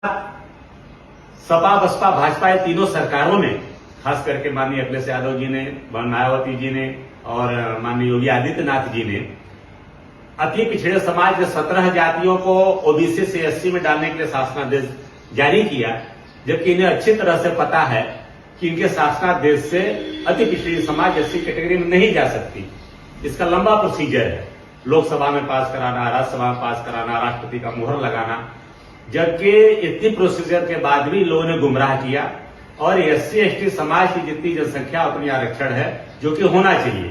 सपा बसपा भाजपा ये तीनों सरकारों ने, खास करके माननीय अखिलेश यादव जी ने, मायावती जी ने और माननीय योगी आदित्यनाथ जी ने अति पिछड़े समाज के 17 जातियों को ओबीसी से एससी में डालने के लिए शासनादेश जारी किया, जबकि इन्हें अच्छी तरह से पता है कि इनके शासनादेश से अति पिछड़ी समाज एससी कैटेगरी में नहीं जा सकती। इसका लंबा प्रोसीजर है, लोकसभा में पास कराना, राज्यसभा में पास कराना, राष्ट्रपति का मुहर लगाना, जबकि इतनी प्रोसीजर के बाद भी लोगों ने गुमराह किया और एससी एसटी समाज की जितनी जनसंख्या उतनी आरक्षण है जो कि होना चाहिए।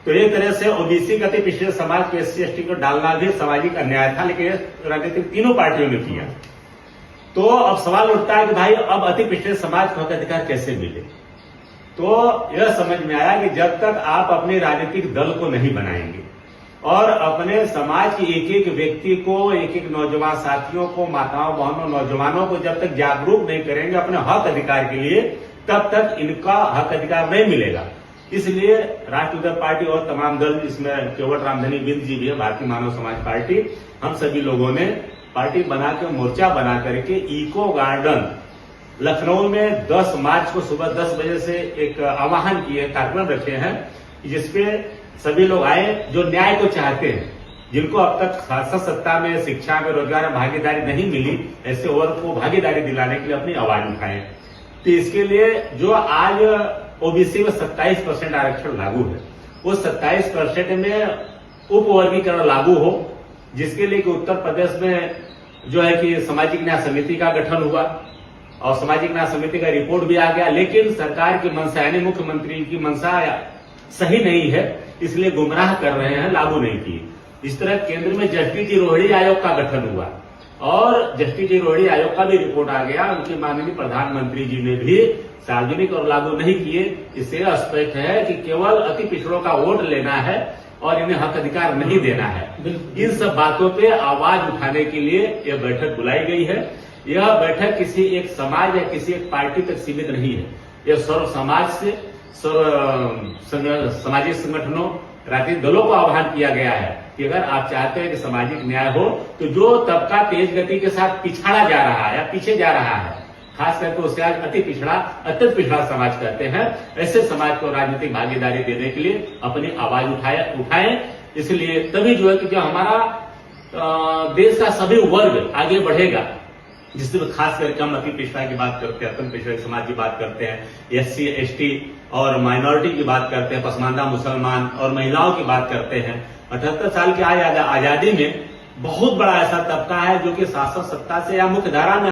तो एक तरह से ओबीसी का पिछड़े समाज को एससी एसटी को डालना भी सामाजिक अन्याय था, लेकिन राजनीतिक तीनों पार्टियों ने किया। तो अब सवाल उठता है कि भाई अब अति पिछड़े समाज को हक अधिकार कैसे मिले। तो यह समझ में आया कि जब तक आप अपने राजनीतिक दल को नहीं बनाएंगे और अपने समाज के एक एक व्यक्ति को, एक एक नौजवान साथियों को, माताओं बहनों नौजवानों को जब तक जागरूक नहीं करेंगे अपने हक अधिकार के लिए, तब तक इनका हक अधिकार नहीं मिलेगा। इसलिए राष्ट्रीय पार्टी और तमाम दल, इसमें केवट रामधनी बिंद जी भी है, भारतीय मानव समाज पार्टी, हम सभी लोगों ने पार्टी बना के मोर्चा बना करके इको गार्डन लखनऊ में 10 मार्च को सुबह 10 बजे से एक आह्वान किए, कार्यक्रम रखे हैं, जिसपे सभी लोग आए जो न्याय को चाहते हैं, जिनको अब तक शासन सत्ता में, शिक्षा में, रोजगार में भागीदारी नहीं मिली, ऐसे वर्ग को भागीदारी दिलाने के लिए अपनी आवाज उठाएं। तो इसके लिए जो आज ओबीसी में 27% आरक्षण लागू है, उस 27% में उपवर्गीकरण लागू हो, जिसके लिए कि उत्तर प्रदेश में जो है कि सामाजिक न्याय समिति का गठन हुआ और सामाजिक न्याय समिति का रिपोर्ट भी आ गया, लेकिन सरकार की मंशा यानी मुख्यमंत्री की मंशा सही नहीं है, इसलिए गुमराह कर रहे हैं, लागू नहीं किए। इस तरह केंद्र में जस्टिस जी रोहिणी आयोग का गठन हुआ और जस्टिस जी रोहिणी आयोग का भी रिपोर्ट आ गया, उनके माननीय प्रधानमंत्री जी ने भी सार्वजनिक और लागू नहीं किए। इससे स्पष्ट है कि केवल अति पिछड़ों का वोट लेना है और इन्हें हक अधिकार नहीं देना है। इन सब बातों पे आवाज उठाने के लिए यह बैठक बुलाई गई है। यह बैठक किसी एक समाज या किसी एक पार्टी तक सीमित नहीं है, यह सर्व समाज से, सामाजिक संगठनों, राजनीतिक दलों को आह्वान किया गया है कि अगर आप चाहते हैं कि सामाजिक न्याय हो, तो जो तबका तेज गति के साथ पिछड़ा जा रहा है या पीछे जा रहा है, खास करके उससे आज अत्यंत पिछड़ा समाज कहते हैं, ऐसे समाज को राजनीतिक भागीदारी देने के लिए अपनी आवाज उठाएं। इसलिए तभी जो है कि जो हमारा देश का सभी वर्ग आगे बढ़ेगा, जिसमें खास करके हम अति पिछड़ा की बात करते हैं, अत्यंत पिछड़े समाज की बात करते हैं, एससी एसटी और माइनॉरिटी की बात करते हैं, पसमानदा मुसलमान और महिलाओं की बात करते हैं। 78 साल की आजादी में बहुत बड़ा ऐसा तबका है जो कि शासन सत्ता से या मुख्य धारा में